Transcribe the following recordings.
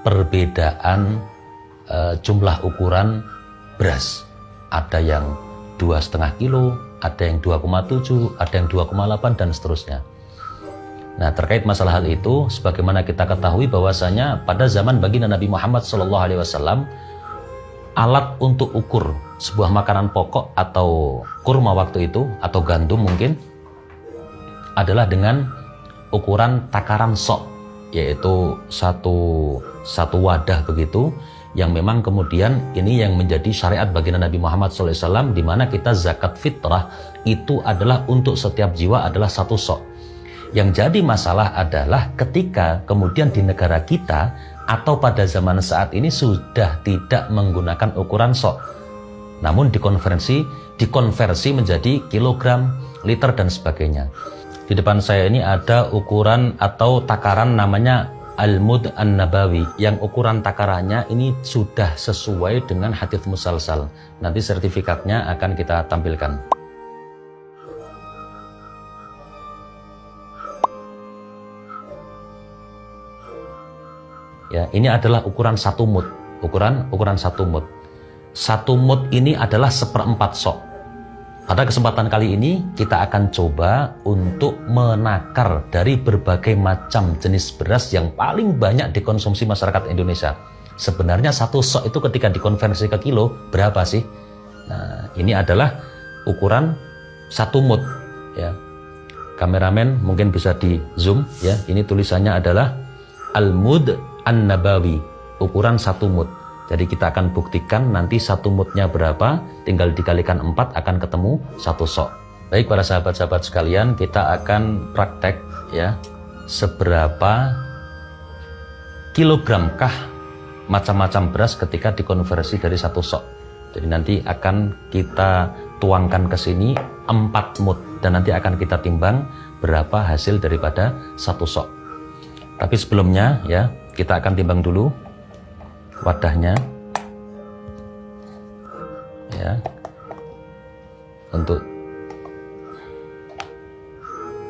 perbedaan jumlah ukuran beras. Ada yang 2,5 kilo, ada yang 2,7, ada yang 2,8 dan seterusnya. Nah, terkait masalah hal itu, sebagaimana kita ketahui bahwasanya pada zaman baginda Nabi Muhammad SAW, alat untuk ukur sebuah makanan pokok atau kurma waktu itu, atau gandum mungkin, adalah dengan ukuran takaran sok, yaitu satu wadah begitu, yang memang kemudian ini yang menjadi syariat baginda Nabi Muhammad SAW, di mana kita zakat fitrah itu adalah untuk setiap jiwa adalah 1 sok. Yang jadi masalah adalah ketika kemudian di negara kita atau pada zaman saat ini sudah tidak menggunakan ukuran sok, namun dikonversi menjadi kilogram, liter dan sebagainya. Di depan saya ini ada ukuran atau takaran namanya Al-Mud An-Nabawi, yang ukuran takarannya ini sudah sesuai dengan hadits musalsal. Nanti sertifikatnya akan kita tampilkan. Ya, ini adalah ukuran 1 mud. Ukuran 1 mud. 1 mud ini adalah 1/4 sok. Pada kesempatan kali ini kita akan coba untuk menakar dari berbagai macam jenis beras yang paling banyak dikonsumsi masyarakat Indonesia. Sebenarnya 1 sok itu ketika dikonversi ke kilo berapa sih? Nah, ini adalah ukuran 1 mud. Ya. Kameramen mungkin bisa di zoom ya. Ini tulisannya adalah Al-Mud An-Nabawi, ukuran 1 mud. Jadi kita akan buktikan nanti 1 mudnya berapa, tinggal dikalikan 4 akan ketemu 1 sok. Baik para sahabat-sahabat sekalian, kita akan praktek ya, seberapa kilogramkah macam-macam beras ketika dikonversi dari 1 sok. Jadi nanti akan kita tuangkan ke sini 4 mud dan nanti akan kita timbang berapa hasil daripada 1 sok. Tapi sebelumnya ya, kita akan timbang dulu wadahnya ya, untuk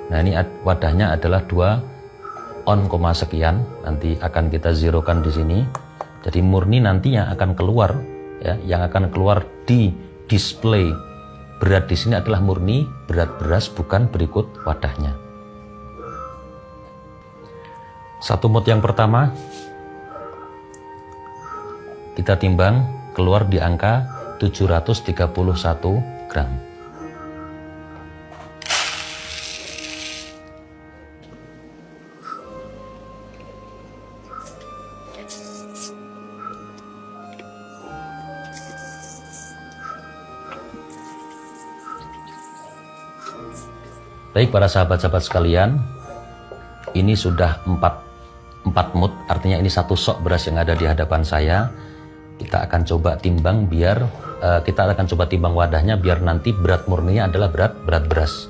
nah ini wadahnya adalah 2 on, sekian, nanti akan kita zerokan di sini. Jadi murni nantinya akan keluar ya, yang akan keluar di display berat di sini adalah murni berat beras, bukan berikut wadahnya. 1 mud yang pertama kita timbang keluar di angka 731 gram. Baik para sahabat-sahabat sekalian, ini sudah 4 mud, artinya ini 1 sok beras yang ada di hadapan saya. Kita akan coba timbang biar kita akan coba timbang wadahnya biar nanti berat murninya adalah berat beras.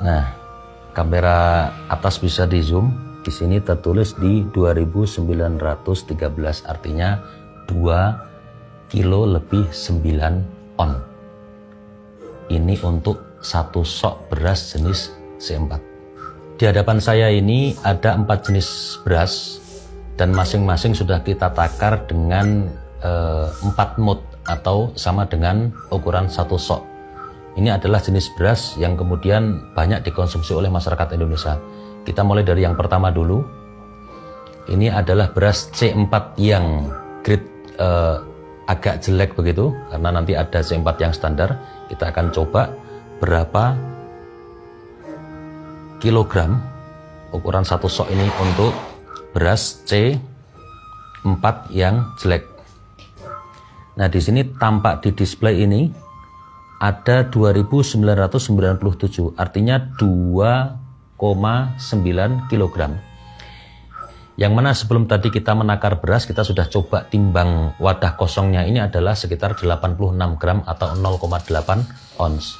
Nah, kamera atas bisa di zoom. Di sini tertulis di 2913, artinya 2 kilo lebih 9 on. Ini untuk 1 sok beras jenis C4. Di hadapan saya ini ada 4 jenis beras dan masing-masing sudah kita takar dengan 4 mud atau sama dengan ukuran 1 sok. Ini adalah jenis beras yang kemudian banyak dikonsumsi oleh masyarakat Indonesia. Kita mulai dari yang pertama dulu. Ini adalah beras C4 yang grade agak jelek begitu, karena nanti ada C4 yang standar. Kita akan coba berapa kilogram ukuran 1 sok ini untuk beras C4 yang jelek. Nah, di sini tampak di display ini ada 2997, artinya 2,9 kilogram. Yang mana sebelum tadi kita menakar beras, kita sudah coba timbang wadah kosongnya, ini adalah sekitar 86 gram atau 0,8 ons.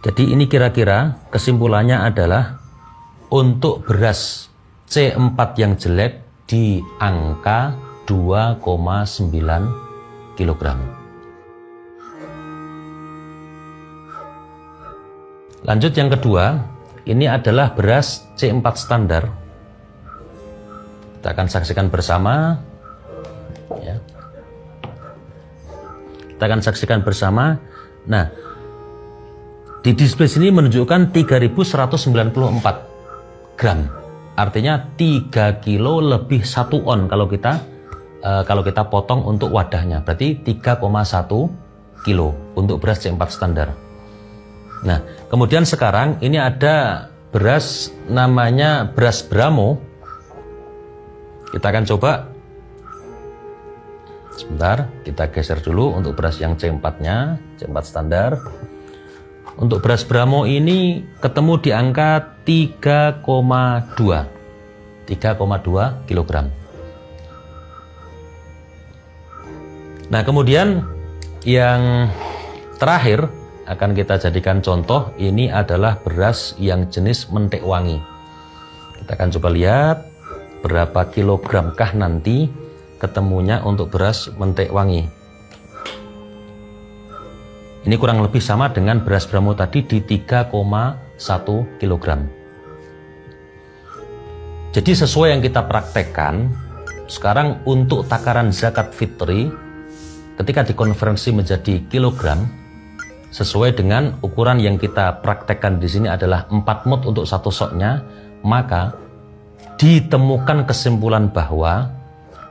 Jadi ini kira-kira kesimpulannya adalah untuk beras C4 yang jelek di angka 2,9 kilogram. Lanjut yang kedua, ini adalah beras C4 standar. Kita akan saksikan bersama ya. Kita akan saksikan bersama. Nah, di display sini menunjukkan 3194 gram. Artinya 3 kilo lebih 1 on kalau kita potong untuk wadahnya. Berarti 3,1 kilo untuk beras C4 standar. Nah, kemudian sekarang ini ada beras namanya beras Bramo. Kita akan coba. Sebentar, kita geser dulu untuk beras yang C4-nya, C4 standar. Untuk beras Bramo ini ketemu di angka 3,2 kilogram. Nah, kemudian yang terakhir akan kita jadikan contoh, ini adalah beras yang jenis mentek wangi. Kita akan coba lihat berapa kilogramkah nanti ketemunya untuk beras mentek wangi. Ini kurang lebih sama dengan beras Bramo tadi di 3,1 kilogram. Jadi sesuai yang kita praktekkan, sekarang untuk takaran zakat fitri, ketika dikonversi menjadi kilogram, sesuai dengan ukuran yang kita praktekkan di sini adalah 4 mut untuk satu soknya, maka ditemukan kesimpulan bahwa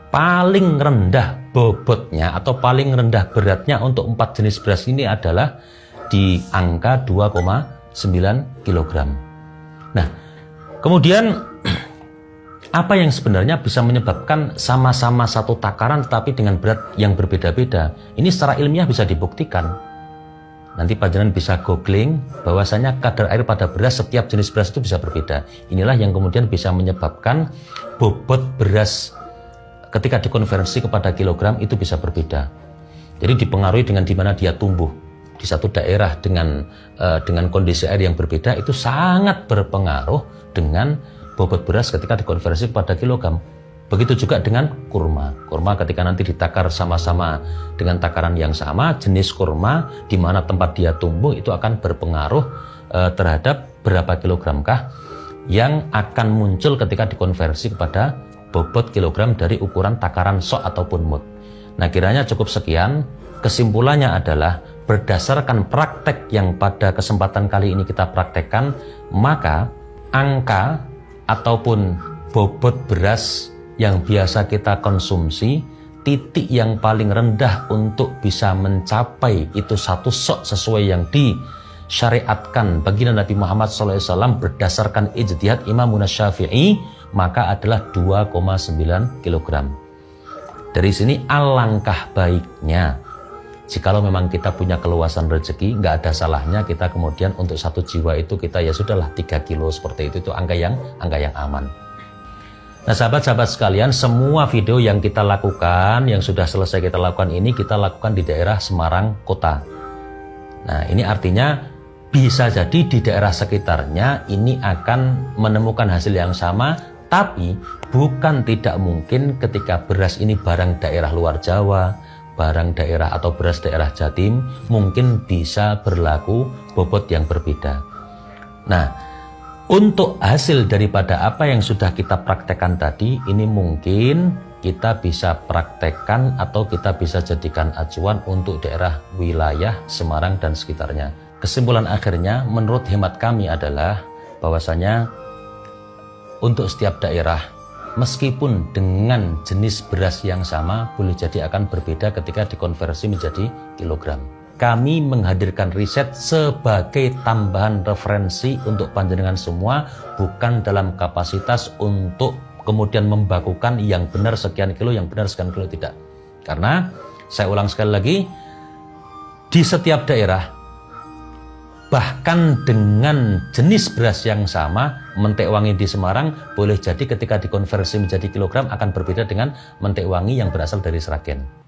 paling rendah bobotnya atau paling rendah beratnya untuk 4 jenis beras ini adalah di angka 2,9 kilogram. Nah, kemudian apa yang sebenarnya bisa menyebabkan sama-sama satu takaran tetapi dengan berat yang berbeda-beda? Ini secara ilmiah bisa dibuktikan. Nanti panjenengan bisa googling bahwasanya kadar air pada beras, setiap jenis beras itu bisa berbeda. Inilah yang kemudian bisa menyebabkan bobot beras ketika dikonversi kepada kilogram itu bisa berbeda. Jadi dipengaruhi dengan di mana dia tumbuh. Di satu daerah dengan kondisi air yang berbeda itu sangat berpengaruh dengan bobot beras ketika dikonversi kepada kilogram. Begitu juga dengan kurma. Kurma ketika nanti ditakar sama-sama dengan takaran yang sama, jenis kurma di mana tempat dia tumbuh itu akan berpengaruh terhadap berapa kilogramkah yang akan muncul ketika dikonversi kepada bobot kilogram dari ukuran takaran sok ataupun mut. Nah, kiranya cukup sekian. Kesimpulannya adalah berdasarkan praktek yang pada kesempatan kali ini kita praktekkan, maka angka ataupun bobot beras yang biasa kita konsumsi, titik yang paling rendah untuk bisa mencapai itu satu sok sesuai yang disyariatkan baginda Nabi Muhammad SAW berdasarkan ijtihad Imam Syafi'i, maka adalah 2,9 kilogram. Dari sini alangkah baiknya jikalau memang kita punya keluasan rezeki, nggak ada salahnya kita kemudian untuk satu jiwa itu kita ya sudahlah 3 kilo seperti itu angka yang aman. Nah, sahabat-sahabat sekalian, semua video yang kita lakukan, yang sudah selesai kita lakukan ini, kita lakukan di daerah Semarang Kota. Nah, ini artinya bisa jadi di daerah sekitarnya ini akan menemukan hasil yang sama, tapi bukan tidak mungkin ketika beras ini barang daerah luar Jawa, barang daerah atau beras daerah Jatim, mungkin bisa berlaku bobot yang berbeda. Nah, untuk hasil daripada apa yang sudah kita praktekkan tadi, ini mungkin kita bisa praktekkan atau kita bisa jadikan acuan untuk daerah wilayah Semarang dan sekitarnya. Kesimpulan akhirnya menurut hemat kami adalah bahwasanya untuk setiap daerah, meskipun dengan jenis beras yang sama, boleh jadi akan berbeda ketika dikonversi menjadi kilogram. Kami menghadirkan riset sebagai tambahan referensi untuk panjenengan semua, bukan dalam kapasitas untuk kemudian membakukan yang benar sekian kilo, yang benar sekian kilo, tidak. Karena, saya ulang sekali lagi, di setiap daerah, bahkan dengan jenis beras yang sama, mentek wangi di Semarang, boleh jadi ketika dikonversi menjadi kilogram akan berbeda dengan mentek wangi yang berasal dari Sragen.